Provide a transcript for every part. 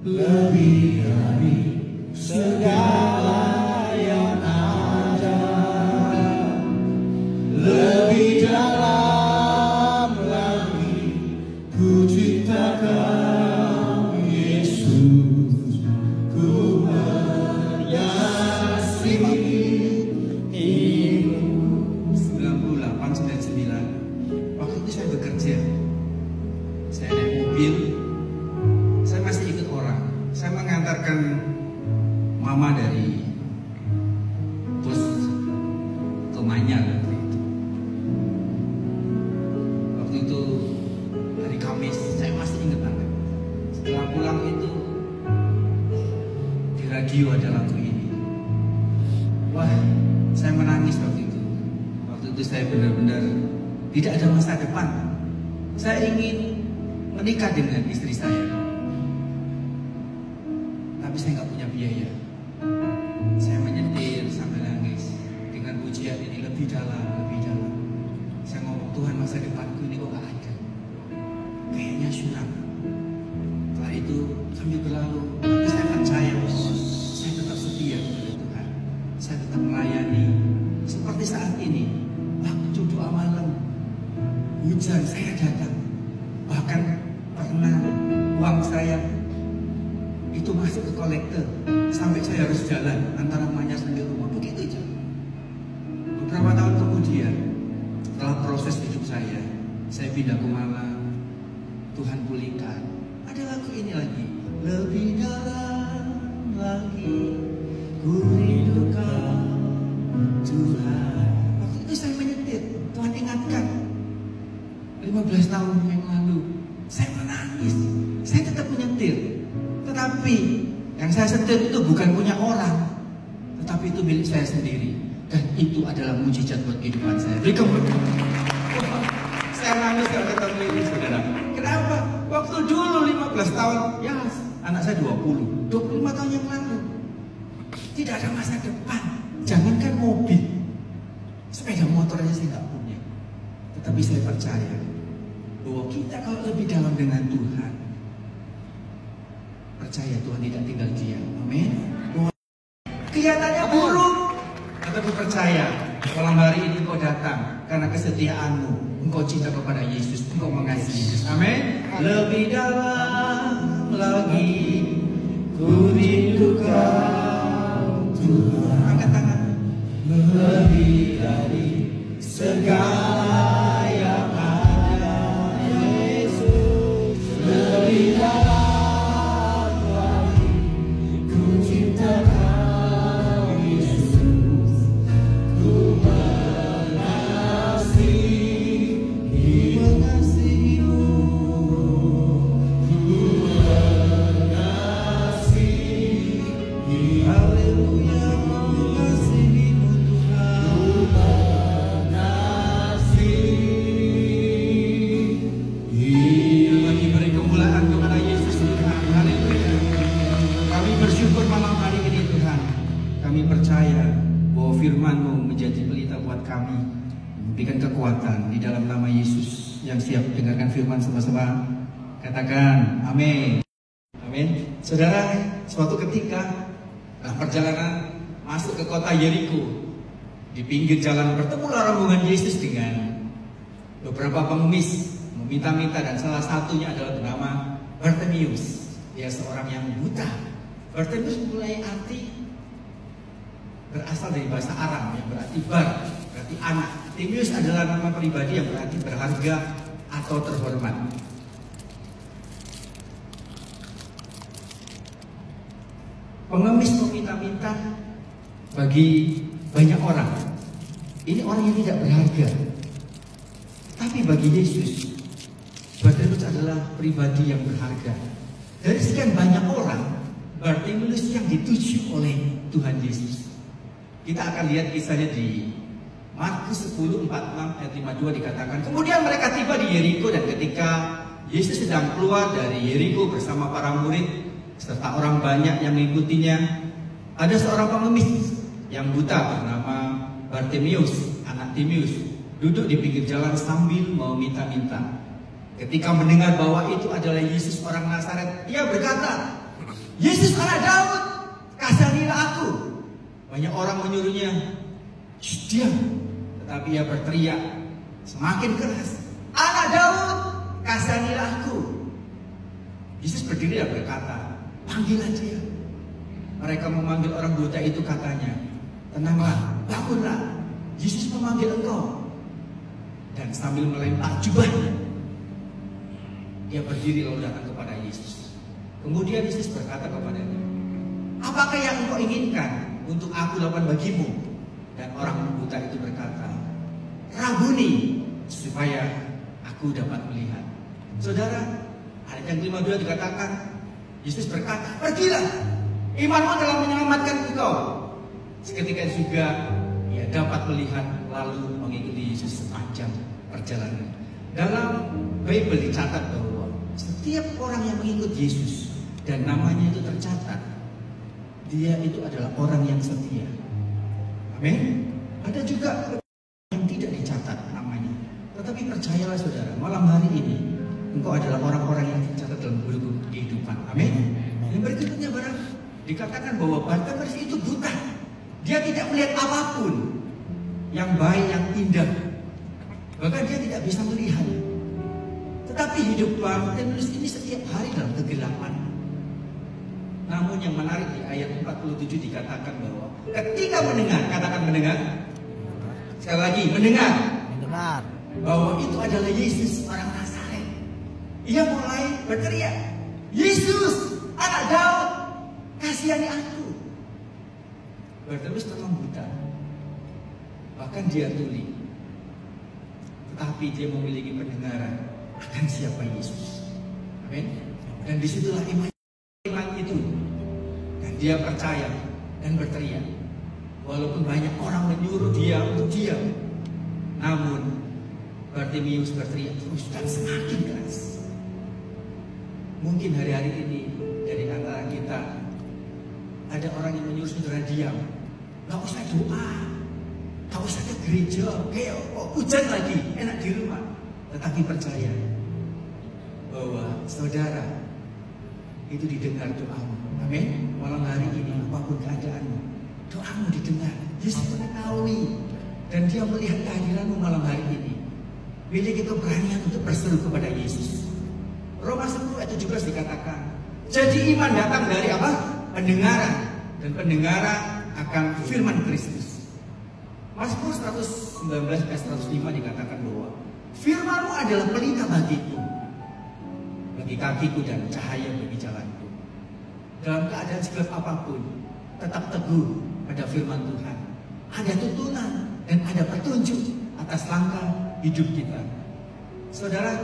lebih dari segala yang ada, lebih dalam lagi ku cintakan Yesus, ku mengasihimu. 98, 99 waktu itu saya bekerja, saya naik mobil. Saya masih ikut orang. Saya mengantarkan mama dari bus ke Manyar waktu itu hari Kamis. Saya masih ingat banget. Setelah pulang itu di radio ada lagu ini. Wah, saya menangis waktu itu. Waktu itu saya benar-benar tidak ada masa depan. Saya ingin menikah dengan istri saya, tapi saya nggak punya biaya. Saya menyetir sambil nangis dengan pujian ini lebih dalam, lebih dalam. Saya ngomong, Tuhan, masa depanku ini kok nggak ada, kayaknya suram. Setelah itu sambil berlalu, tapi saya percaya bahwa saya tetap setia kepada Tuhan. Saya tetap melayani seperti saat ini. Waktu doa malam, hujan, saya datang. Bahkan pernah uang saya itu masuk ke kolektor sampai saya harus jalan antara Manyar sampai rumah, begitu aja. Beberapa tahun kemudian, setelah proses hidup saya pindah ke Malang, Tuhan pulihkan. Ada lagu ini lagi, lebih dalam lagi ku rindukan Tuhan. Waktu itu saya menyetir, Tuhan ingatkan 15 tahun yang lalu. Saya menangis, saya tetap menyetir. Tetapi yang saya setir itu bukan punya orang, tetapi itu milik saya sendiri. Dan itu adalah mujizat buat kehidupan saya. Berikan saya nangis kalau ketemu ini, saudara. Kenapa? Waktu dulu 15 tahun, ya anak saya 20, 25 tahun yang lalu, tidak ada masa depan. Jangankan mobil, sepeda motor aja saya nggak punya. Tetapi saya percaya bahwa kita kalau lebih dalam dengan Tuhan, percaya Tuhan tidak tinggal diam. Amin. Kelihatannya buruk, tetapi percaya malam hari ini kau datang karena kesetiaanmu. Engkau cinta kepada Yesus, engkau mengasihi Yesus. Amin. Lebih dalam lagi ku rindukan Tuhan. Angkat tangan. Lebih dari segala yang ada, Yesus, lebih dalam lagi ku cintakan Yesus, ku mengasihimu, ku mengasihi, haleluya, mengasihimu Tuhan, ku mengasihi. Bagi beri kemuliaan kepada Yesus Tuhan. Haleluya. Kami bersyukur malam hari ini Tuhan. Kami percaya bahwa firman-Mu menjadi pelita buat kami, memberikan kekuatan di dalam nama Yesus. Yang siap dengarkan firman sama-sama katakan amin. Amin. Saudara, suatu ketika dalam perjalanan masuk ke kota Yeriko, di pinggir jalan bertemulah rombongan Yesus dengan beberapa pengemis meminta-minta, dan salah satunya adalah bernama Bartimeus. Dia seorang yang buta. Bartimeus mulai arti berasal dari bahasa Aram yang berarti bar, berarti anak. Timeus adalah nama pribadi yang berarti berharga atau terhormat. Pengemis meminta-minta bagi banyak orang. Ini orang yang tidak berharga. Tapi bagi Yesus, Bartimeus adalah pribadi yang berharga. Dari sekian banyak orang, Bartimeus yang dituju oleh Tuhan Yesus. Kita akan lihat kisahnya di Markus 10, 46 ayat 52 dikatakan, kemudian mereka tiba di Yeriko, dan ketika Yesus sedang keluar dari Yeriko bersama para murid serta orang banyak yang mengikutinya, ada seorang pengemis yang buta bernama Bartimeus, anak Timeus, duduk di pinggir jalan sambil meminta-minta. Ketika mendengar bahwa itu adalah Yesus orang Nazaret, ia berkata, "Yesus anak Daud, kasihanilah aku." Banyak orang menyuruhnya, "Diam." Tetapi ia berteriak semakin keras, "Anak Daud, kasihanilah aku." Yesus berdiri dan berkata, "Panggilah dia." Mereka memanggil orang buta itu, katanya, "Tenanglah, bangunlah, Yesus memanggil engkau." Dan sambil melempar jubahnya, dia berdiri lalu datang kepada Yesus. Kemudian Yesus berkata kepadanya, "Apakah yang engkau inginkan untuk aku lakukan bagimu?" Dan orang buta itu berkata, "Rabuni, supaya aku dapat melihat." Saudara, ayat yang 52 dikatakan, Yesus berkata, "Pergilah, imanmu telah menyelamatkan engkau." Seketika juga ia dapat melihat lalu mengikuti Yesus sepanjang perjalanan. Dalam Bible dicatat bahwa setiap orang yang mengikut Yesus dan namanya itu tercatat, dia itu adalah orang yang setia. Amin. Ada juga yang tidak dicatat namanya, tetapi percayalah saudara, malam hari ini engkau adalah orang-orang yang tercatat dalam buku kehidupan. Amin. Yang berikutnya barang dikatakan bahwa Bartimeus itu buta. Dia tidak melihat apapun yang baik, yang indah. Bahkan dia tidak bisa melihat. Tetapi hidup Bartimeus ini setiap hari dalam kegelapan. Namun yang menarik di ayat 47 dikatakan bahwa ketika mendengar, katakan mendengar. Sekali lagi, mendengar. Bahwa itu adalah Yesus orang Nazaret. Ia mulai berteriak, "Yesus, anak Daud, kasihani aku." Bartimeus memang buta, bahkan dia tuli, tetapi dia memiliki pendengaran akan siapa Yesus. Amin. Dan disitulah iman itu, dan dia percaya dan berteriak. Walaupun banyak orang menyuruh dia untuk diam, namun Bartimeus berteriak terus dan semakin keras. Mungkin hari-hari ini dari antara kita ada orang yang menyuruh saudara diam. Gak usah doa, gak usah ke gereja, kayak hujan lagi, enak di rumah. Tetapi percaya bahwa saudara itu didengar doamu. Amin. Malam hari ini apapun keadaanmu, doamu didengar. Yesus mengetahui dan dia melihat kehadiranmu malam hari ini. Miliki keberanian untuk berseru kepada Yesus. Roma 10 ayat 17 dikatakan, jadi iman datang dari apa? Pendengaran, dan pendengaran akan firman Kristus. Mazmur 119 ayat 105 dikatakan bahwa firman-Mu adalah pelita bagiku, bagi kakiku dan cahaya bagi jalanku. Dalam keadaan segelap apapun, tetap teguh pada firman Tuhan. Ada tuntunan dan ada petunjuk atas langkah hidup kita. Saudara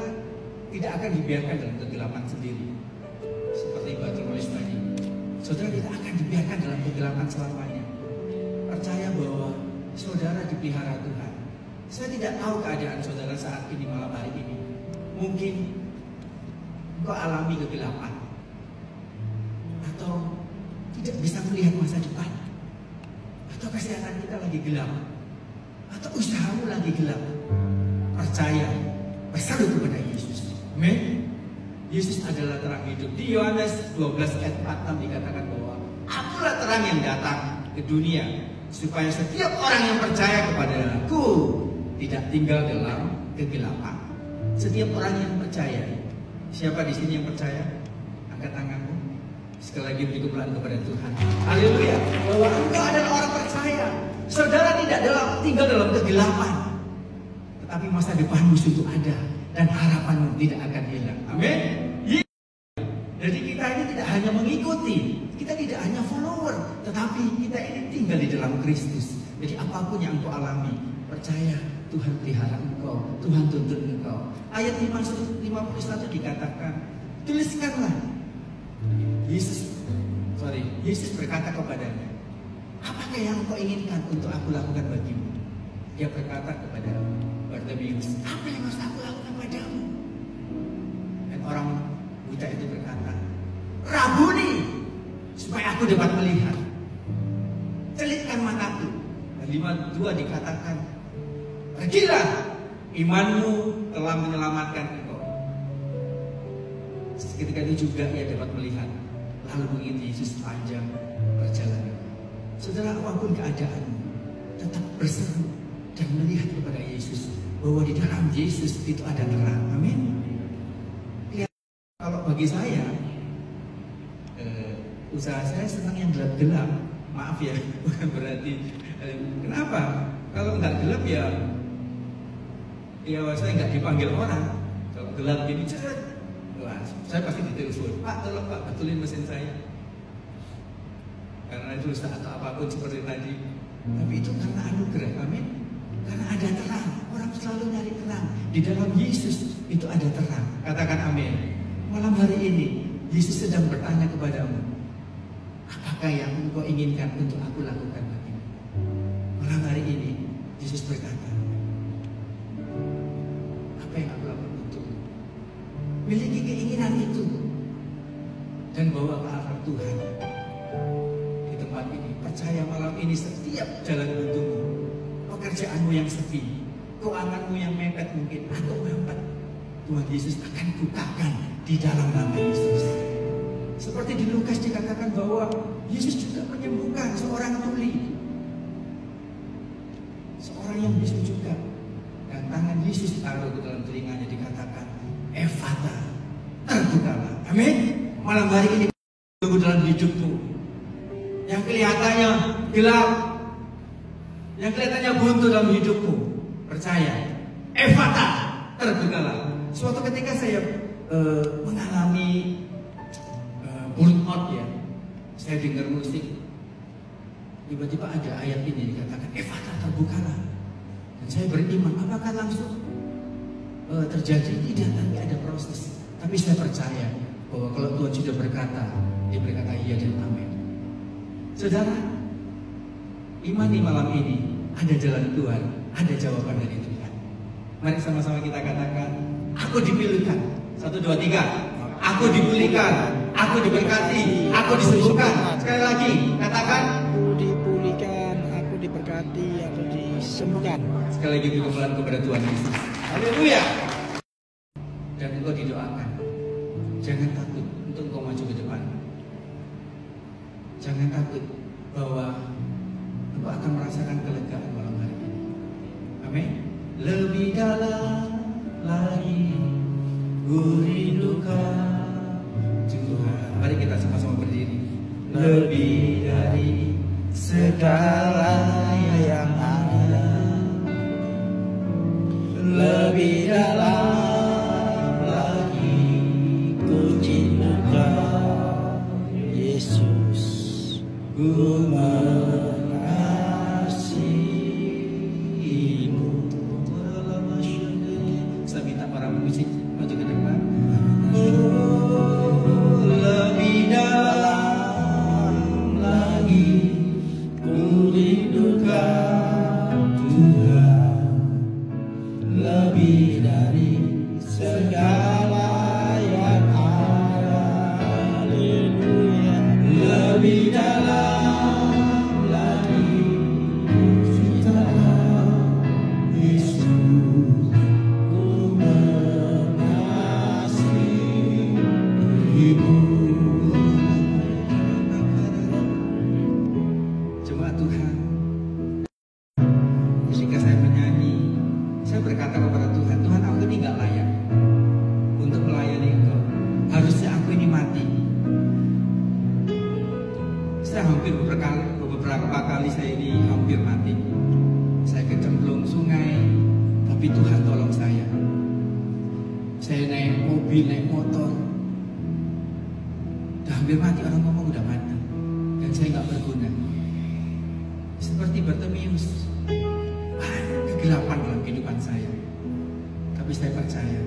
tidak akan dibiarkan dalam kegelapan sendiri. Seperti Bartimeus tadi, saudara tidak akan dibiarkan dalam kegelapan selamanya. Percaya bahwa saudara dipelihara Tuhan. Saya tidak tahu keadaan saudara saat ini, malam hari ini. Mungkin engkau alami kegelapan, atau tidak bisa melihat masa depan, atau kesehatan kita lagi gelap, atau usahamu lagi gelap. Percaya, berseru kepada Yesus. Amin. Yesus adalah terang hidup. Di Yohanes 12 ayat 46 dikatakan bahwa akulah terang yang datang ke dunia, supaya setiap orang yang percaya kepada-Ku tidak tinggal dalam kegelapan. Setiap orang yang percaya. Siapa di sini yang percaya? Angkat tanganmu. Sekali lagi beri kemuliaan kepada Tuhan. Haleluya. Bahwa engkau adalah orang percaya. Saudara tidak tinggal dalam kegelapan, tetapi masa depanmu sungguh ada dan harapanmu tidak akan hilang. Amin. Jadi kita ini tidak hanya mengikuti, kita tidak hanya follower, tetapi kita ini tinggal di dalam Kristus. Jadi apapun yang engkau alami, percaya Tuhan pelihara engkau, Tuhan tuntun engkau. Ayat 51 dikatakan, tuliskanlah. Yesus berkata kepadanya, apakah yang engkau inginkan untuk aku lakukan bagimu? Dia berkata kepada Bartimeus, apa yang harus aku lakukan padamu? Dan orang buta itu berkata, Rabuni, supaya aku dapat melihat. Celitkan mataku. Dan 52 dikatakan, pergilah, imanmu telah menyelamatkan engkau. Ketika itu juga ia dapat melihat, lalu mengikuti Yesus sepanjang perjalanan. Saudara, apapun keadaanmu, tetap berseru dan melihat kepada Yesus, bahwa di dalam Yesus itu ada terang. Amin. Kalau bagi saya, usaha saya senang yang gelap-gelap. Maaf ya, bukan berarti. Kenapa? Kalau nggak gelap ya saya nggak dipanggil orang. Kalau gelap gini, wah, saya pasti ditelepon. Pak, tolong Pak, betulin mesin saya. Karena itu usaha atau apapun seperti tadi. Tapi itu karena anugerah, amin. Karena ada terang. Orang selalu nyari terang. Di dalam Yesus itu ada terang. Katakan amin. Malam hari ini Yesus sedang bertanya kepadamu, apakah yang engkau inginkan untuk aku lakukan bagimu? Malam hari ini Yesus berkata, apa yang aku lakukan untukmu? Miliki keinginan itu dan bawa ke altar Tuhan di tempat ini. Percaya malam ini setiap jalan buntumu, pekerjaanmu yang sepi, keuanganmu yang mepet mungkin atau mampet, Tuhan Yesus akan bukakan di dalam nama Yesus. Seperti di Lukas dikatakan bahwa Yesus juga menyembuhkan seorang tuli, seorang yang bisu juga, dan tangan Yesus taruh ke dalam telinganya, dikatakan Ephata, terbukalah. Amin. Malam hari ini tunggu dalam hidupmu yang kelihatannya gelap, yang kelihatannya buntu dalam hidupmu, percaya Ephata, terbukalah. Suatu ketika saya mengalami burnout ya, saya dengar musik, tiba-tiba ada ayat ini dikatakan Ephata, terbukalah, dan saya beriman. Apakah langsung terjadi? Tidak, tapi ada proses. Tapi saya percaya bahwa kalau Tuhan sudah berkata, Dia berkata iya dan amin. Saudara, iman di malam ini ada jalan Tuhan, ada jawaban dari Tuhan. Mari sama-sama kita katakan, aku dipilihkan. 1, 2, 3. Aku dipulihkan, aku diberkati, aku disembuhkan. Sekali lagi, katakan, aku dipulihkan, aku diberkati, aku disembuhkan. Sekali lagi berkenan kepada Tuhan Yesus. Haleluya. Dan engkau didoakan, jangan takut untuk engkau maju ke depan. Jangan takut bahwa engkau akan merasakan kelegaan malam hari ini. Amin. Lebih dalam lagi ku rindukan Tuhan. Mari kita sama-sama berdiri. Lebih dari Segala yang ada, lebih dalam lagi ku cintakan Yesus, ku mengasihimu. Saya minta para musik maju ke depan. Lebih dalam lagi ku rindukan Tuhan, lebih dari segala yang ada. Haleluya. Lebih dalam lagi cinta Yesus, ku mengasihimu. Jemaat Tuhan, ketika saya menyanyi, saya berkata kepada Tuhan, Tuhan, aku ini gak layak untuk melayani Engkau. Harusnya aku ini mati. Saya hampir beberapa kali saya ini hampir mati. Saya kecemplung sungai, tapi Tuhan tolong saya. Saya naik mobil, naik motor, udah hampir mati, orang ngomong udah mati, dan saya gak berguna. Seperti Bartimeus, ada kegelapan dalam kehidupan saya. Tapi saya percaya,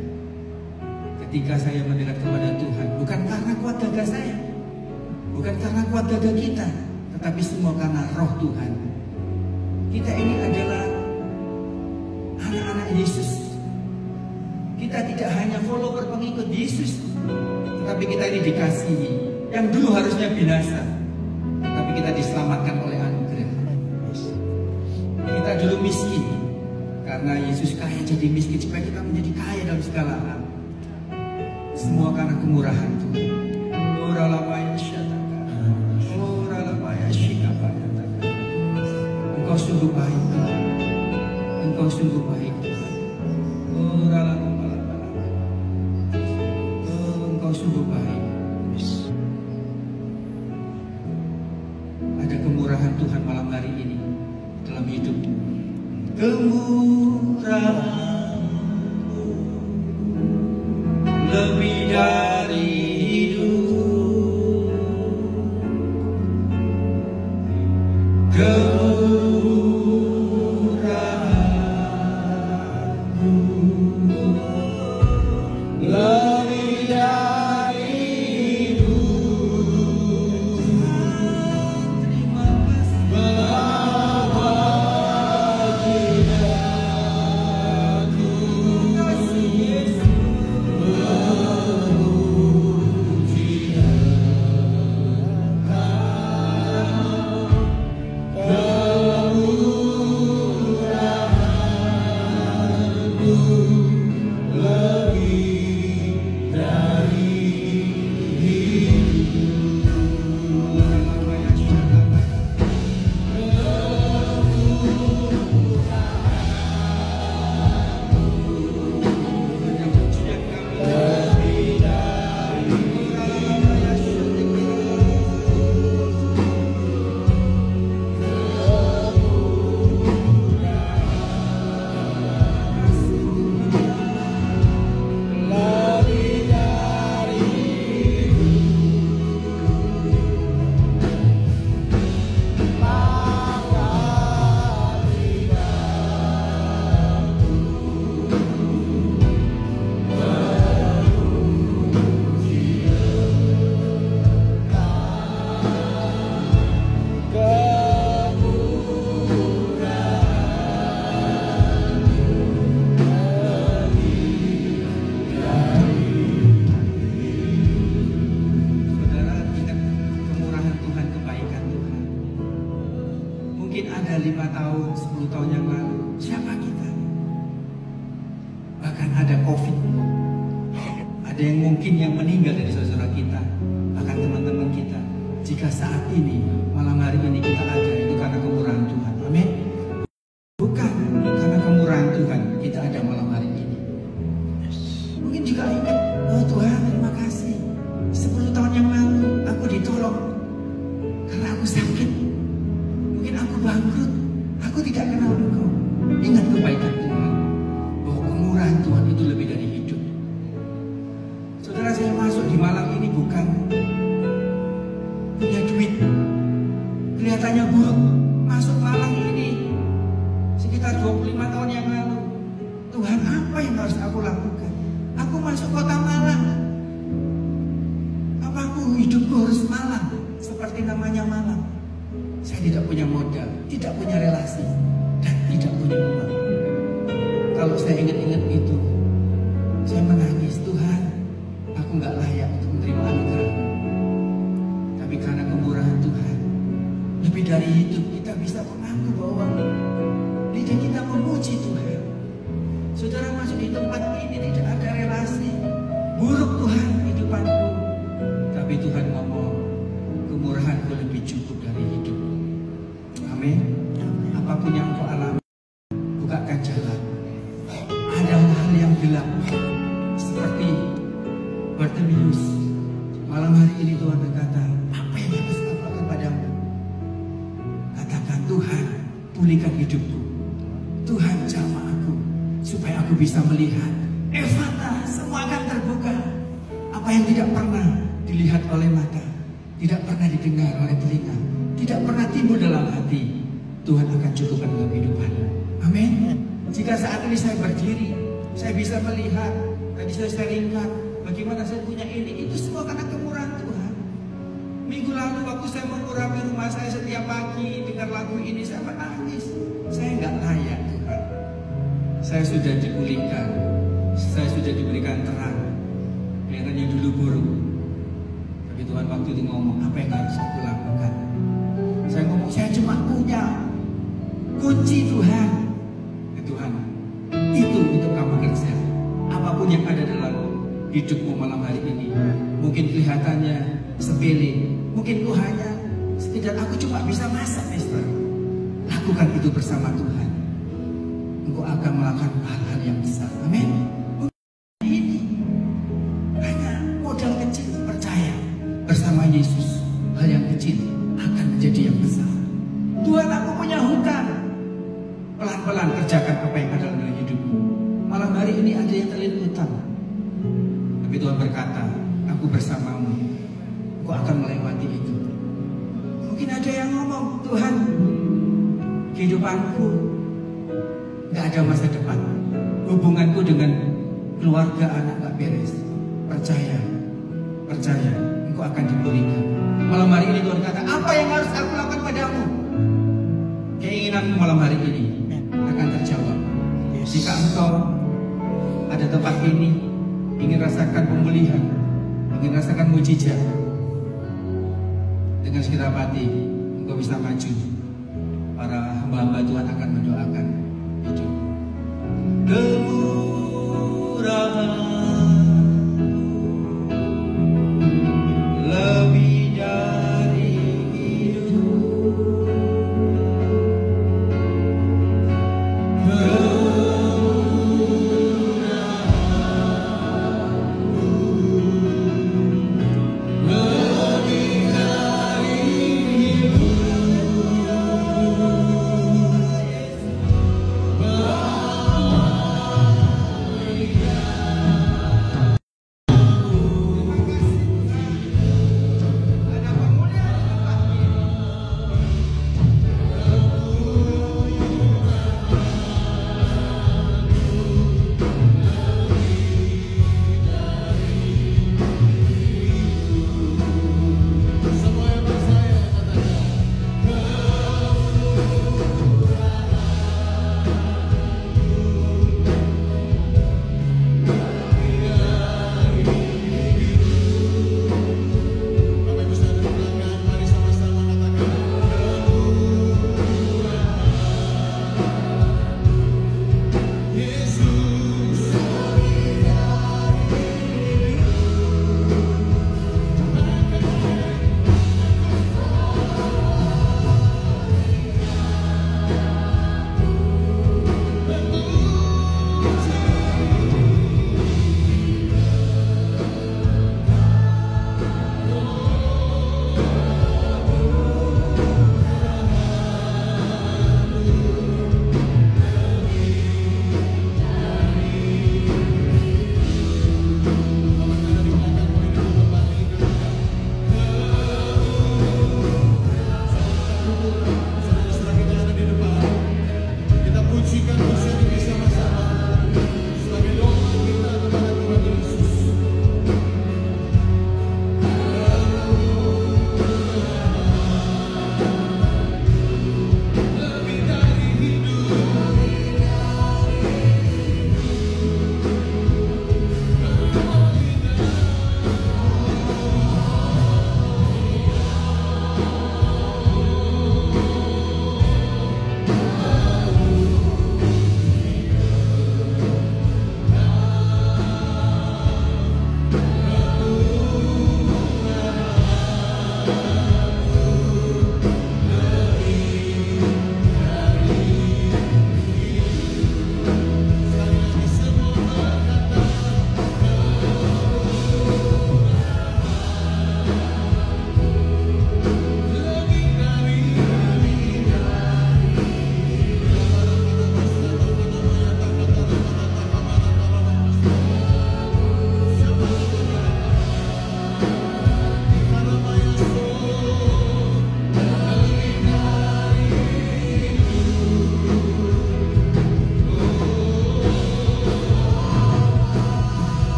ketika saya mendekat kepada Tuhan, bukan karena kuat dada saya, bukan karena kuat dada kita, tetapi semua karena roh Tuhan. Kita ini adalah anak-anak Yesus. Kita tidak hanya follower pengikut Yesus, tetapi kita ini dikasihi. Yang dulu harusnya binasa, tapi kita diselamatkan oleh anugerah. Kita dulu miskin, karena Yesus kaya jadi miskin supaya kita menjadi kaya dalam segala hal. Semua karena kemurahan Tuhan. Oralamaya syataka, oralamaya shikapaya taka. Engkau sungguh baik Tuhan. Engkau sungguh baik Tuhan. Oralamaya, Engkau sungguh baik. Ada kemurahan Tuhan malam hari ini dalam hidupmu. Kemurahan-Mu lebih dari hidup. Kemurahan-Mu lebih dari hidup. Terima kasih Bapa Cintaku, kasih Yesus. Mungkin ada 5 tahun, 10 tahun yang lalu, siapa kita? Bahkan ada COVID. Ada yang mungkin yang meninggal dari saudara kita, bahkan teman-teman kita. Jika saat ini, malam hari ini kita ada, itu karena kemurahan Tuhan. Amin. Bukan karena kemurahan Tuhan kita ada malam hari ini. Mungkin juga ingat, oh Tuhan terima kasih, 10 tahun yang lalu aku ditolong karena aku sakit. Mungkin aku bangkrut, aku tidak kenal Engkau. Ingat kebaikan Tuhan, bahwa kemurahan Tuhan itu lebih dari hidup. Saudara, saya masuk di malam ini bukan punya duit, kelihatannya buruk. Masuk malam ini sekitar 25 tahun yang lalu, Tuhan apa yang harus aku lakukan? Aku masuk kota Malang. Apa aku hidupku harus Malang? Seperti namanya Malang. Saya tidak punya modal, tidak punya relasi, dan tidak punya uang. Kalau saya ingat-ingat itu, saya menangis. Tuhan, aku nggak layak untuk menerima anugerah-Mu. Tapi karena kemurahan Tuhan, lebih dari hidup kita bisa mengaku bahwa lidah kita memuji Tuhan. Saudara masuk di tempat ini tidak ada relasi, buruk Tuhan hidupanku. Tapi Tuhan ngomong, kemurahan-Ku lebih cukup dari hidup. Amin. Apapun yang kau alami, bukakan jalan. Ada hal yang gelap, seperti Bartimeus. Malam hari ini Tuhan berkata, apa yang harus aku lakukan padamu? Katakan, Tuhan, pulihkan hidupku. Tuhan, jamah aku, supaya aku bisa melihat. Efata, semua akan terbuka. Apa yang tidak pernah dilihat oleh mata, tidak pernah didengar oleh telinga, tidak pernah timbul dalam hati, Tuhan akan cukupkan dalam kehidupan. Amin. Jika saat ini saya berdiri, saya bisa melihat, tadi saya sharingkan bagaimana saya punya ini, itu semua karena kemurahan Tuhan. Minggu lalu waktu saya mengurapi rumah saya setiap pagi dengar lagu ini, saya menangis. Saya nggak layak Tuhan. Saya sudah dipulihkan, saya sudah diberikan terang. Kelihatannya dulu buruk, tapi Tuhan waktu itu ngomong, apa yang harus aku lakukan? Saya ngomong, saya cuma punya kunci Tuhan. Tuhan, itu untuk kamu kerja. Apapun yang ada dalam hidupmu malam hari ini, mungkin kelihatannya sepele, mungkin Engkau hanya sekedar aku cuma bisa masak, Mister. Lakukan itu bersama Tuhan. Engkau akan melakukan hal-hal yang besar. Amin. Ini hanya modal kecil, percaya bersama Yesus hal yang kecil akan menjadi yang besar. Tuhan, aku punya hutang. Pelan-pelan kerjakan apa yang ada dalam hidupmu. Malam hari ini ada yang terlilit hutang, tapi Tuhan berkata, aku bersamamu. Engkau akan melewati itu. Mungkin ada yang ngomong, Tuhan, kehidupanku gak ada masa depan. Hubunganku dengan keluarga anak gak beres. Percaya, percaya, Engkau akan dipulihkan. Malam hari ini Tuhan kata, apa yang harus aku lakukan padamu? Keinginanmu malam hari ini akan terjawab. Jika engkau ada tempat ini, ingin rasakan pemulihan, ingin rasakan mujizat, dengan segenap hati engkau bisa maju. Para hamba-hamba Tuhan akan mendoakan itu. Kemurahan lebih dari hidup.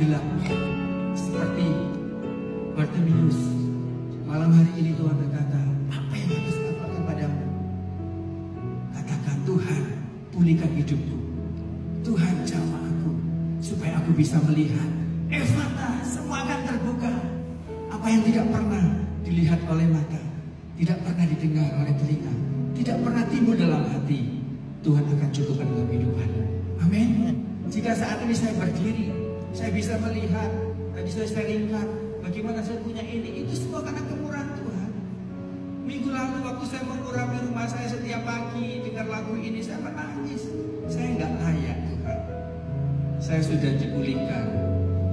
gelap. Seperti Bartimeus, malam hari ini Tuhan berkata, apa yang harus aku lakukan padamu? Katakan, Tuhan, pulihkan hidupku. Tuhan, jamah aku, supaya aku bisa melihat. Efata, semua akan terbuka. Apa yang tidak pernah dilihat oleh mata, tidak pernah didengar oleh telinga, tidak pernah timbul dalam hati, Tuhan akan cukupkan dalam kehidupan. Amin. Jika saat ini saya berdiri, saya bisa melihat, tadi saya ingat bagaimana saya punya ini, itu semua karena kemurahan Tuhan. Minggu lalu waktu saya mengurapi rumah saya setiap pagi dengar lagu ini, saya menangis. Saya nggak layak Tuhan. Saya sudah dipulihkan,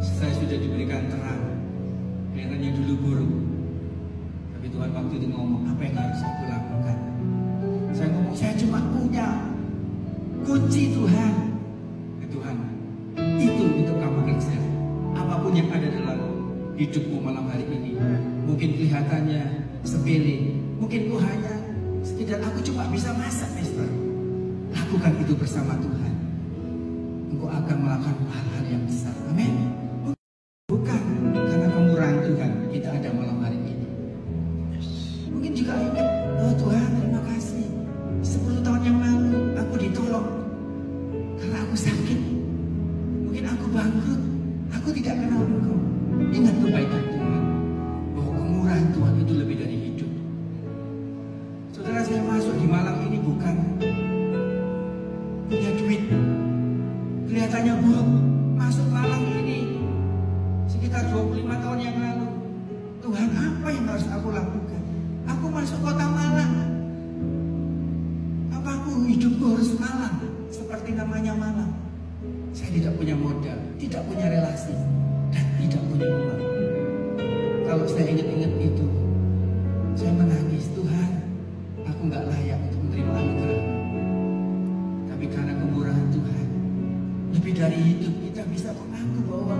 saya sudah diberikan terang. Kelihatannya dulu buruk, tapi Tuhan waktu itu ngomong, apa yang harus aku lakukan? Saya ngomong, saya cuma punya kunci Tuhan. Tuhan, itu untuk kamu kerja. Apapun yang ada dalam hidupmu malam hari ini, mungkin kelihatannya sepele, mungkin kau hanya sekedar aku cuma bisa masak, Mister. Lakukan itu bersama Tuhan. Engkau akan melakukan hal-hal yang besar. Amin. Bukan karena kemurahan Tuhan kita ada malam hari ini. Mungkin juga ingat, oh Tuhan, terima kasih. 10 tahun yang lalu aku ditolong karena aku sakit. Mungkin aku bangkrut, aku tidak kenal Engkau. Ingat kebaikan Tuhan, bahwa kemurahan Tuhan itu lebih dari hidup. Saudara, saya masuk di malam ini bukan punya duit, kelihatannya buruk. Masuk malam ini sekitar 25 tahun yang lalu, Tuhan, apa yang harus aku lakukan? Aku masuk kota Malang. Apa aku hidupku harus Malang? Seperti namanya Malang. Saya tidak punya modal, tidak punya relasi, dan tidak punya uang. Kalau saya ingat-ingat itu, saya menangis. Tuhan, aku nggak layak untuk menerima anugerah. Tapi karena kemurahan Tuhan, lebih dari hidup kita bisa mengaku bahwa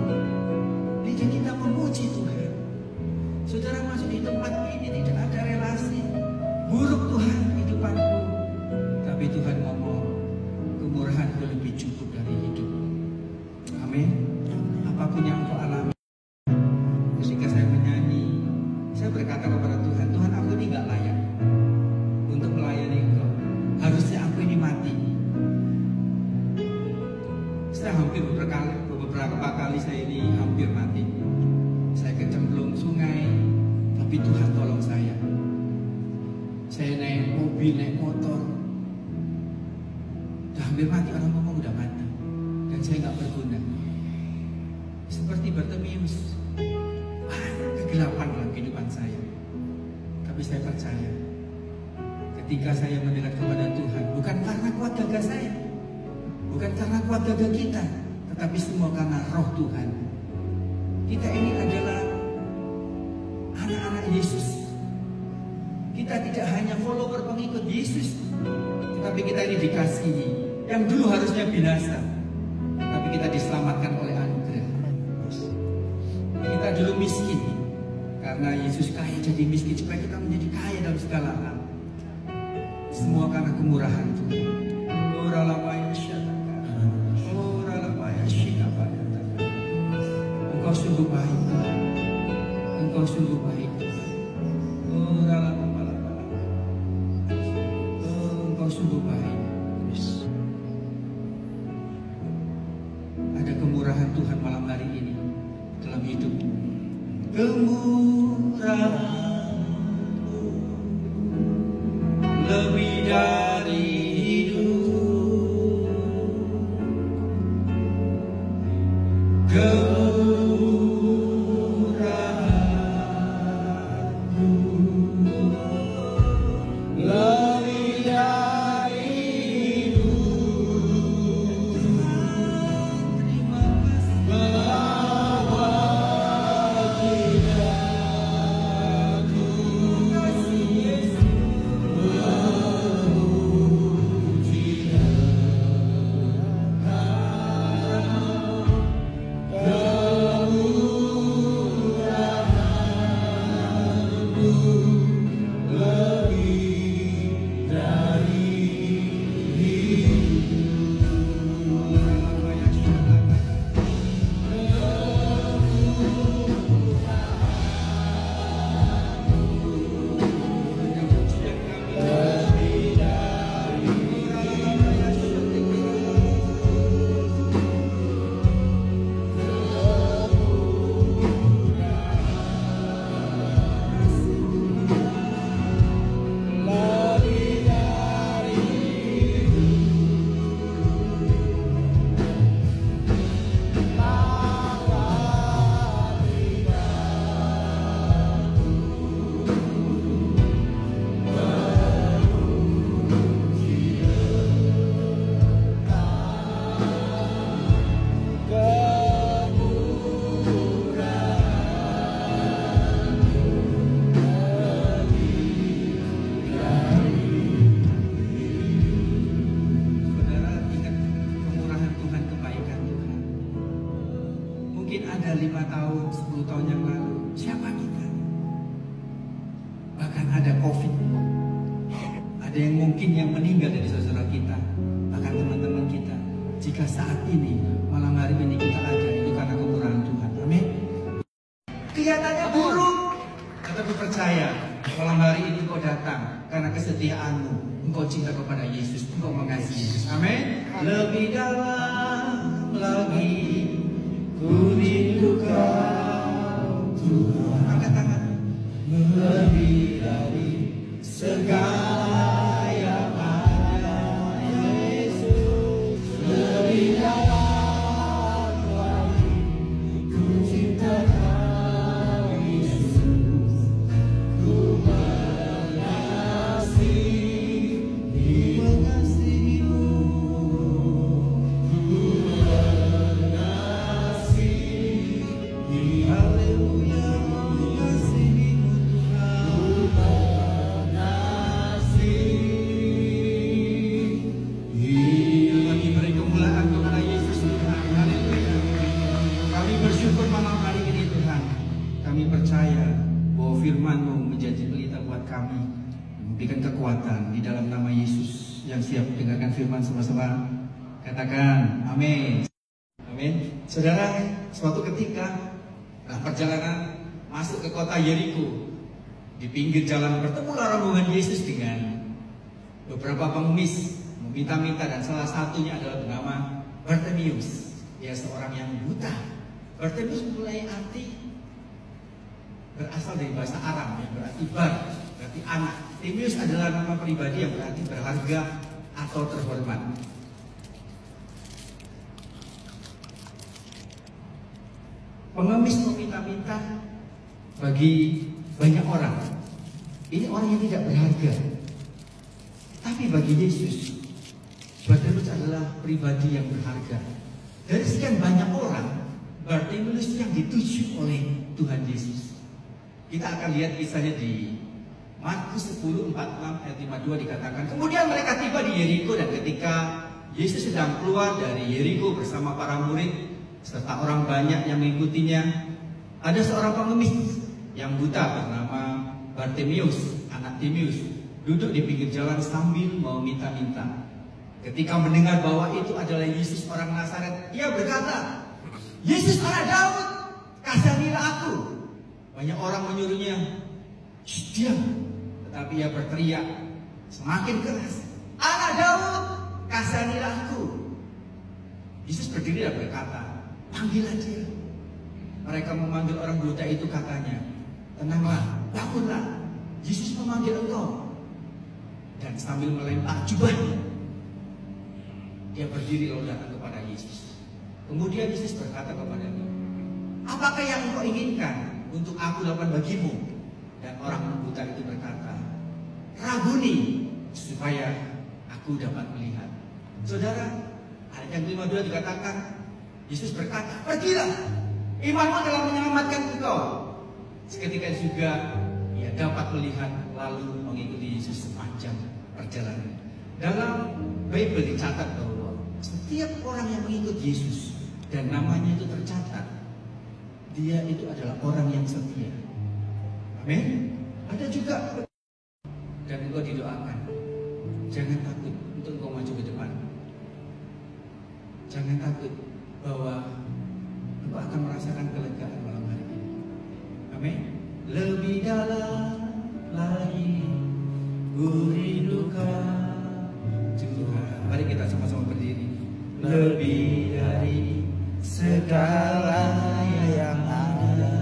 lidah kita memuji Tuhan. Saudara masuk di tempat ini tidak ada relasi. Buruk Tuhan kehidupanku, tapi Tuhan ngomong, kemurahanku lebih cukup dari hidup. Amin. Apapun yang engkau alami, ketika saya menyanyi, saya berkata kepada Tuhan, Tuhan, aku ini gak layak untuk melayani Engkau. Harusnya aku ini mati. Saya hampir beberapa kali saya ini hampir mati. Saya kecemplung sungai, tapi Tuhan tolong saya. Saya naik mobil, naik motor, udah hampir mati, orang ngomong udah mati, dan saya nggak berguna. Seperti Bartimeus, kegelapan dalam kehidupan saya. Tapi saya percaya, ketika saya mendekat kepada Tuhan, bukan karena kuat gagah saya, bukan karena kuat gagah kita, tetapi semua karena Roh Tuhan. Kita ini adalah anak-anak Yesus. Kita tidak hanya follower pengikut Yesus, tetapi kita ini dikasihi. Yang dulu harusnya binasa, tapi kita diselamatkan oleh anugerah. Kita dulu miskin, karena Yesus kaya jadi miskin supaya kita menjadi kaya dalam segala hal. Semua karena kemurahan Tuhan. Engkau sungguh baik, Engkau sungguh baik. Engkau sungguh baik. Ada kemurahan Tuhan malam hari ini dalam hidupmu. Kemurahan-Mu lebih dari hidup. Kemurahan mungkin ada 5 tahun, 10 tahun yang lalu. Siapa kita? Bahkan ada COVID. Ada yang mungkin yang meninggal dari saudara kita, bahkan teman-teman kita. Jika saat ini, malam hari ini kita ada, itu karena kemurahan Tuhan. Amin. Kelihatannya buruk, tetapi percaya malam hari ini kau datang karena kesetiaanmu. Engkau cinta kepada Yesus, engkau mengasihi Yesus. Amin. Lebih dalam lagi ku rindu Kau Tuhan. Angkat tangan. Lebih dari segala yang ada, Yesus. Lebih dalam lagi ku cinta Kau Yesus. Ku mengasihimu. Haleluya, mengasihimu Tuhan. Kami beri kemuliaan kepada Yesus Tuhan. Haleluya. Kami bersyukur malam hari ini Tuhan. Kami percaya bahwa firman-Mu menjadi pelita buat kami, memberikan kekuatan di dalam nama Yesus. Yang siap dengarkan firman sama-sama, katakan amin. Amin. Saudara, suatu ketika dalam perjalanan masuk ke kota Yeriko, di pinggir jalan bertemulah rombongan Yesus dengan beberapa pengemis meminta-minta, dan salah satunya adalah bernama Bartimeus. Dia seorang yang buta. Bartimeus mulai arti berasal dari bahasa Aram yang berarti bar, berarti anak. Timeus adalah nama pribadi yang berarti berharga atau terhormat. Pengemis meminta-minta bagi banyak orang. Ini orang yang tidak berharga. Tapi bagi Yesus, Bartimeus adalah pribadi yang berharga. Dari sekian banyak orang, Bartimeus yang dituju oleh Tuhan Yesus. Kita akan lihat kisahnya di Markus 10:46 ayat 52 dikatakan, kemudian mereka tiba di Yeriko, dan ketika Yesus sedang keluar dari Yeriko bersama para murid serta orang banyak yang mengikutinya, ada seorang pengemis yang buta bernama Bartimeus, anak Timeus, duduk di pinggir jalan sambil meminta-minta. Ketika mendengar bahwa itu adalah Yesus orang Nazaret, ia berkata, Yesus anak Daud, kasihanilah aku. Banyak orang menyuruhnya, diam. Tetapi ia berteriak semakin keras, anak Daud, kasihanilah aku. Yesus berdiri dan berkata, panggillah dia. Mereka memanggil orang buta itu, katanya, tenanglah, bangunlah, Yesus memanggil engkau. Dan sambil melempar jubahnya, dia berdiri lalu datang kepada Yesus. Kemudian Yesus berkata kepadanya, apakah yang engkau inginkan untuk aku lakukan bagimu? Dan orang buta itu berkata, Rabuni, supaya aku dapat melihat. Saudara, ayat yang 52 dikatakan, Yesus berkata, pergilah, imanmu telah menyelamatkan engkau. Seketika juga ia dapat melihat, lalu mengikuti Yesus sepanjang perjalanan. Dalam Bible dicatat bahwa setiap orang yang mengikut Yesus dan namanya itu tercatat, dia itu adalah orang yang setia. Amin. Ada juga, dan engkau didoakan, jangan takut untuk engkau maju ke depan. Jangan takut bahwa engkau akan merasakan kelegaan malam hari ini. Amin. Lebih dalam lagi ku rindukan Tuhan. Mari kita sama-sama berdiri. Lebih dari segala yang ada,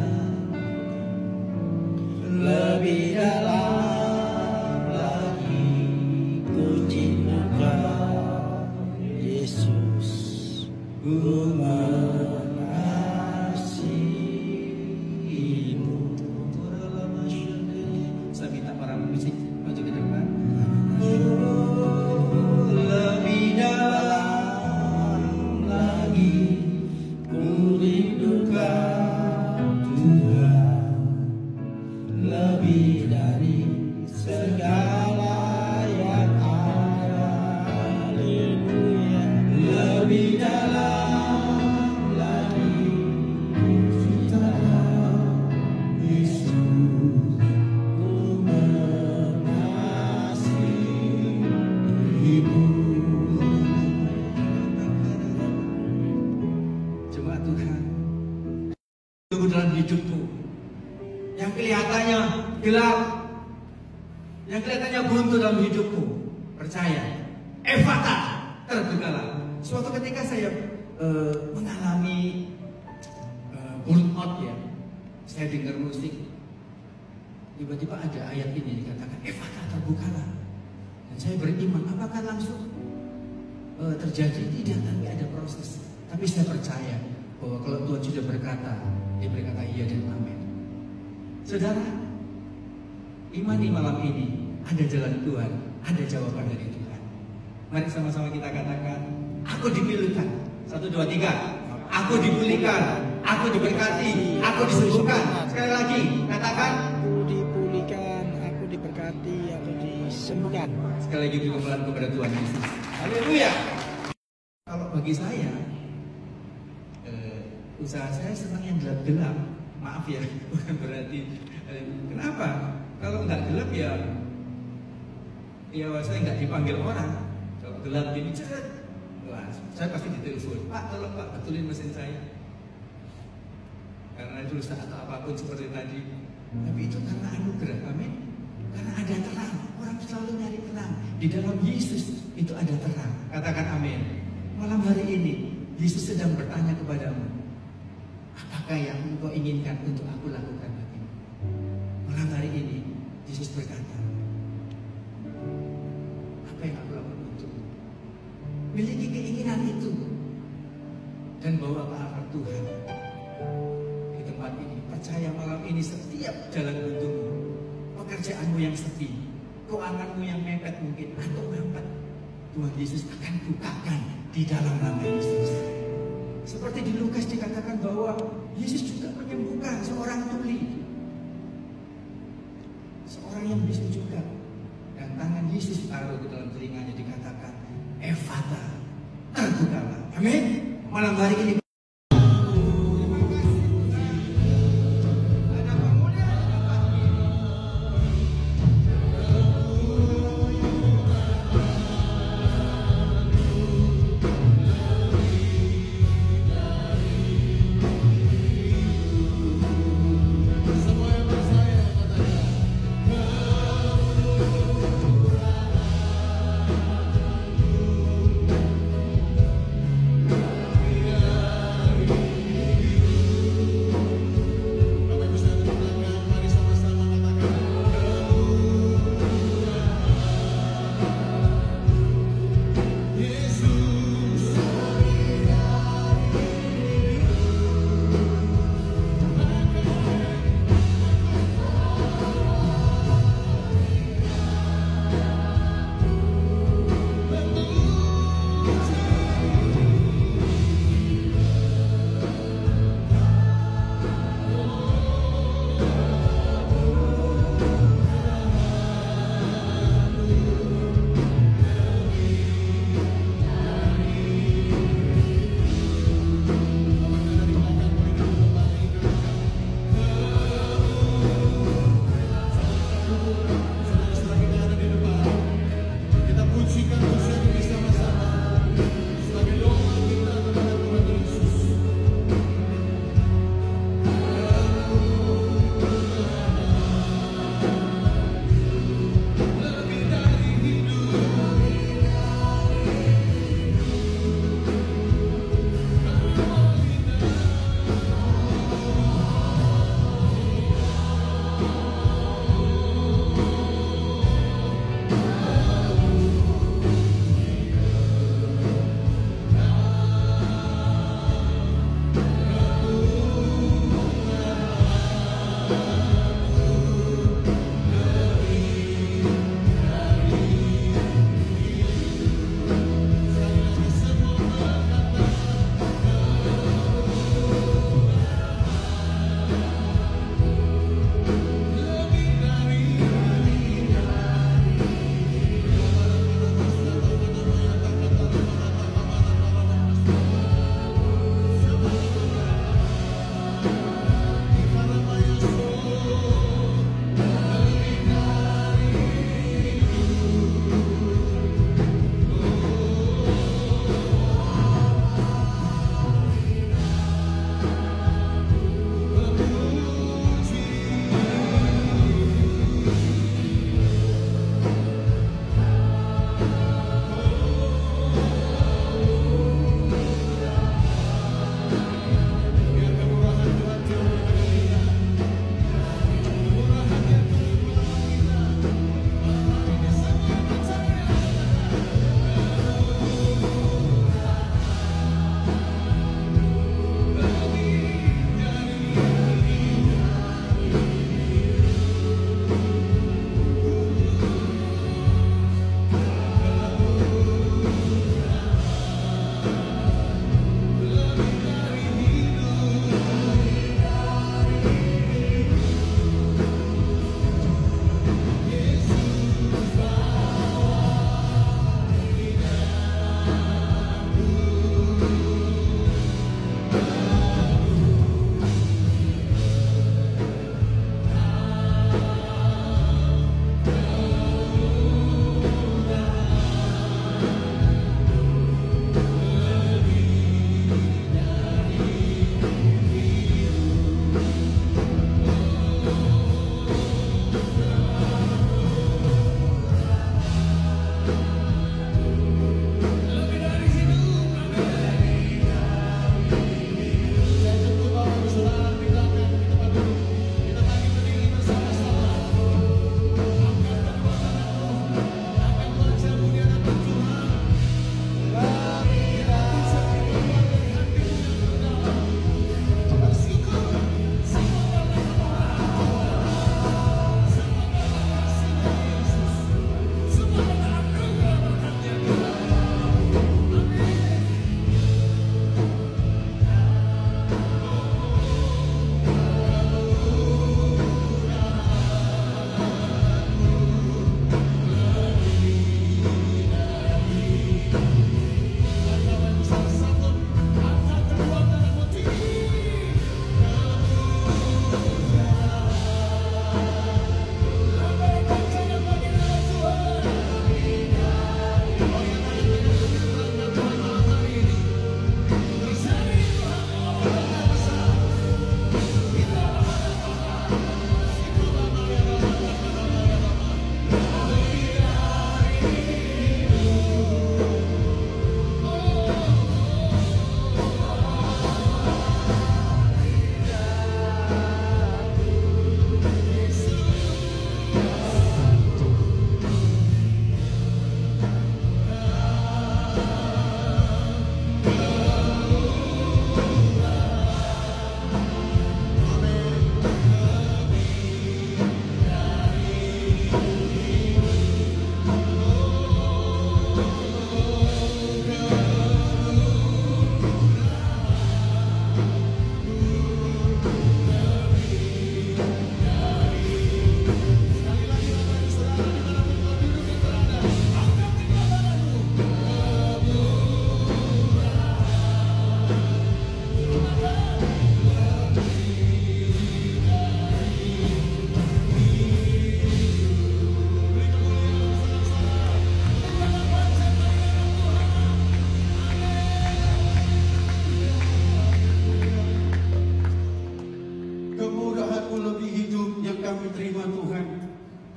lebih dalam lagi ku cintakan Yesus. Ku mengasihimu. Saya minta para musik maju ke depan. Lebih dalam lagi ku rindu tunggu dalam hidupmu. Yang kelihatannya gelap, yang kelihatannya buntu dalam hidupmu, percaya, Efata, terbukalah. Suatu ketika saya mengalami burnout ya, saya dengar musik, tiba-tiba ada ayat ini dikatakan Efata, terbukalah. Dan saya beriman, apakah langsung terjadi? Tidak, tapi ada proses. Tapi saya percaya bahwa kalau Tuhan sudah berkata, Dia berkata iya dan amin. Saudara, imani malam ini ada jalan Tuhan, ada jawaban dari Tuhan. Mari sama-sama kita katakan, aku dipilihkan. 1, 2, 3. Aku dipulihkan, aku diberkati, aku disembuhkan. Sekali lagi, katakan, Aku dipulihkan, aku diberkati, aku disembuhkan. sekali lagi berkemuliaan kepada Tuhan Yesus. Haleluya. Kalau bagi saya, usaha saya senang yang gelap-gelap. Maaf ya, bukan berarti. Kenapa? Kalau nggak gelap ya saya nggak dipanggil orang. Kalau gelap gini ceret, wah, saya pasti ditelepon. Pak, tolong Pak betulin mesin saya. Karena itu rusak atau apapun seperti tadi. Tapi itu karena anugerah, amin. Karena ada terang. Orang selalu nyari terang. Di dalam Yesus itu ada terang. Katakan amin. Malam hari ini Yesus sedang bertanya kepadamu, apakah yang engkau inginkan untuk aku lakukan bagimu? Malam hari ini Yesus berkata, apa yang aku lakukan untukmu? Miliki keinginan itu dan bawa ke hadapan Tuhan di tempat ini. Percaya malam ini setiap jalan buntumu, pekerjaanmu yang sepi, keuanganmu yang mepet mungkin atau mampet, Tuhan Yesus akan bukakan di dalam nama Yesus. Seperti di Lukas dikatakan bahwa Yesus juga menyembuhkan seorang tuli, seorang yang bisu juga, dan tangan Yesus taruh ke dalam telinganya, dikatakan Efata, terbukalah. Amin. Malam hari ini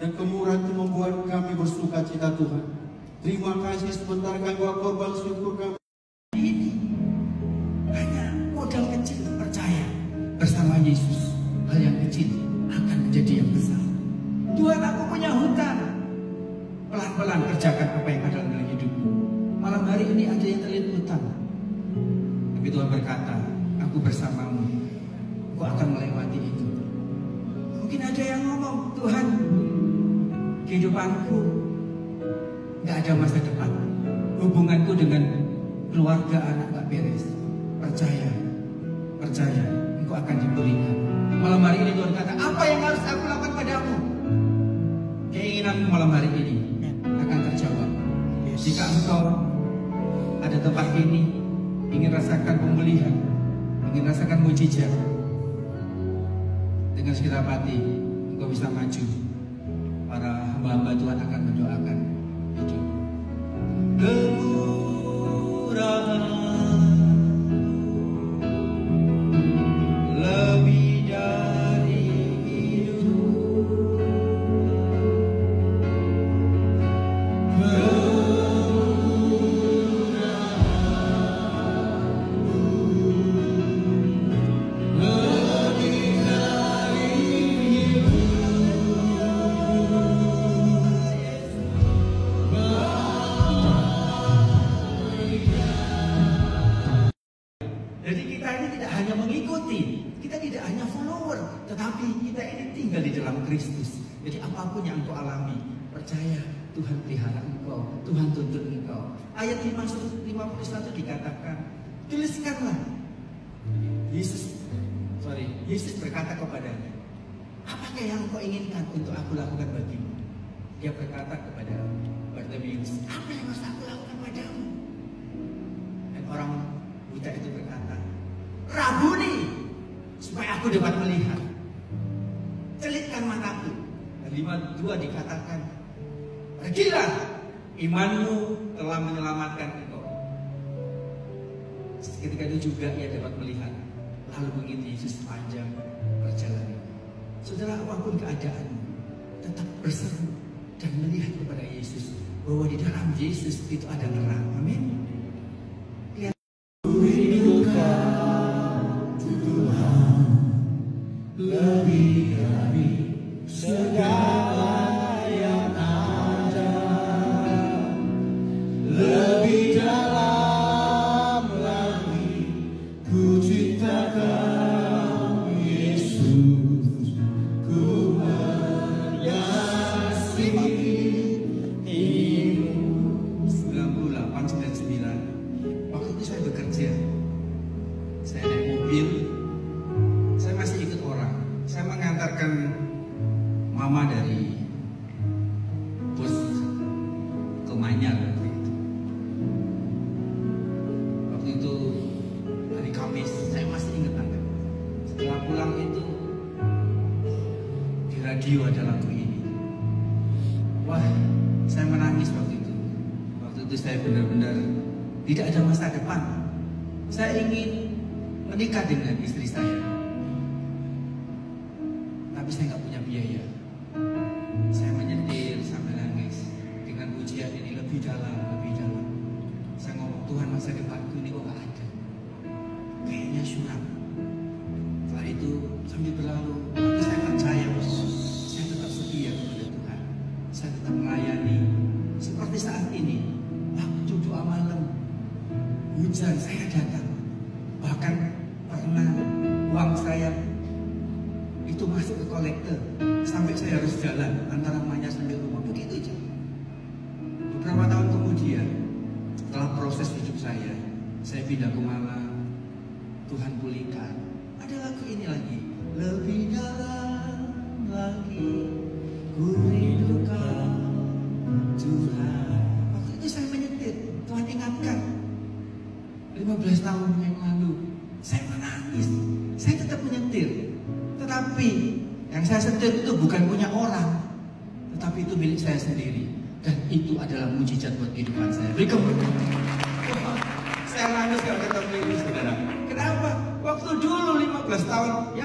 Dan kemurahan itu membuat kami bersuka cita Tuhan. Terima kasih sebentar kami bawa korban syukur kami. Ini hanya modal kecil percaya bersama Yesus. Hal yang kecil akan menjadi yang besar. Tuhan, aku punya hutang. Pelan-pelan kerjakan apa yang ada dalam hidupmu. Malam hari ini ada yang terlihat hutang. Tapi Tuhan berkata, aku bersamamu. Aku akan melewati itu. Mungkin ada yang ngomong, Tuhan, kehidupanku gak ada masa depan. Hubunganku dengan keluarga anak gak beres. Percaya, engkau akan diberikan. Malam hari ini Tuhan kata, apa yang harus aku lakukan padamu? Keinginanmu malam hari ini akan terjawab. Jika engkau ada tempat ini, ingin rasakan pemulihan, ingin rasakan mujizat, dengan segenap hati engkau bisa maju. Para hamba-hamba Tuhan akan mendoakan itu. Kemurahan lebih dari hidup. Jadi kita ini tidak hanya mengikuti, kita tidak hanya follower, tetapi kita ini tinggal di dalam Kristus. Jadi apapun yang engkau alami, percaya Tuhan pelihara engkau, Tuhan tuntun engkau. Ayat 51 dikatakan, tuliskanlah. Yesus berkata kepadanya, apakah yang engkau inginkan untuk aku lakukan bagimu? Dia berkata kepada Bartimeus, apa yang harus aku lakukan padamu? Dan orang buta itu berkata, Rabuni, supaya aku dapat melihat. Celitkan mataku. Dan 52 dikatakan, pergilah, imanmu telah menyelamatkan engkau. Ketika itu juga ia dapat melihat, lalu mengikuti Yesus sepanjang perjalanan. Saudara, apapun keadaanmu, tetap berseru dan melihat kepada Yesus, bahwa di dalam Yesus itu ada terang. Amin. Lebih dari segala yang ada, lebih dalam lagi ku cintakan Yesus, ku mengasihimu. 98-99 waktu itu saya bekerja, saya naik mobil. Saya masih ikut orang. Saya mengantarkan mama dari bus ke Manyar waktu itu hari Kamis. Saya masih ingat tanggal. Setelah pulang itu di radio ada lagu ini. Wah, saya menangis waktu itu. Waktu itu saya benar-benar tidak ada masa depan. Saya ingin menikah dengan istri saya, tapi saya nggak punya biaya. Saya menyetir sampai nangis. Dengan ujian ini lebih dalam. Saya ngomong, Tuhan, masa depanku ini kok nggak ada. Kayaknya suram. Setelah itu sambil berlalu, tapi saya percaya, saya tetap setia kepada Tuhan. Saya tetap melayani. Seperti saat ini, waktu doa malam, hujan saya datang. Bahkan pernah uang saya itu masuk ke kolektor, sampai saya harus jalan antara Manyar sampai rumah, begitu aja. Beberapa tahun kemudian, setelah proses hidup saya pindah ke Malang. Tuhan pulihkan. Ada lagu ini lagi, lebih dalam lagi ku rindukan Tuhan. Waktu itu saya menyetir, Tuhan ingatkan 15 tahun yang lalu, saya menangis, saya tetap menyetir. Tetapi yang saya setir itu bukan punya orang, tetapi itu milik saya sendiri. Dan itu adalah mujizat buat kehidupan saya. Berikut. Saya nangis kalau ketemu ini, saudara. Kenapa? Waktu dulu 15 tahun, ya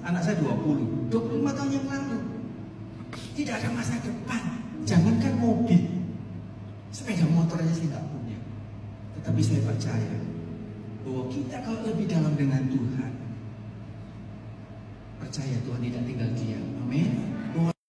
anak saya 25 tahun yang lalu. tidak ada masa depan. Jangankan mobil, sepeda motor aja saya nggak punya. Tetapi saya percaya bahwa kita kalau lebih dalam dengan Tuhan, percaya Tuhan tidak tinggal diam. Amin.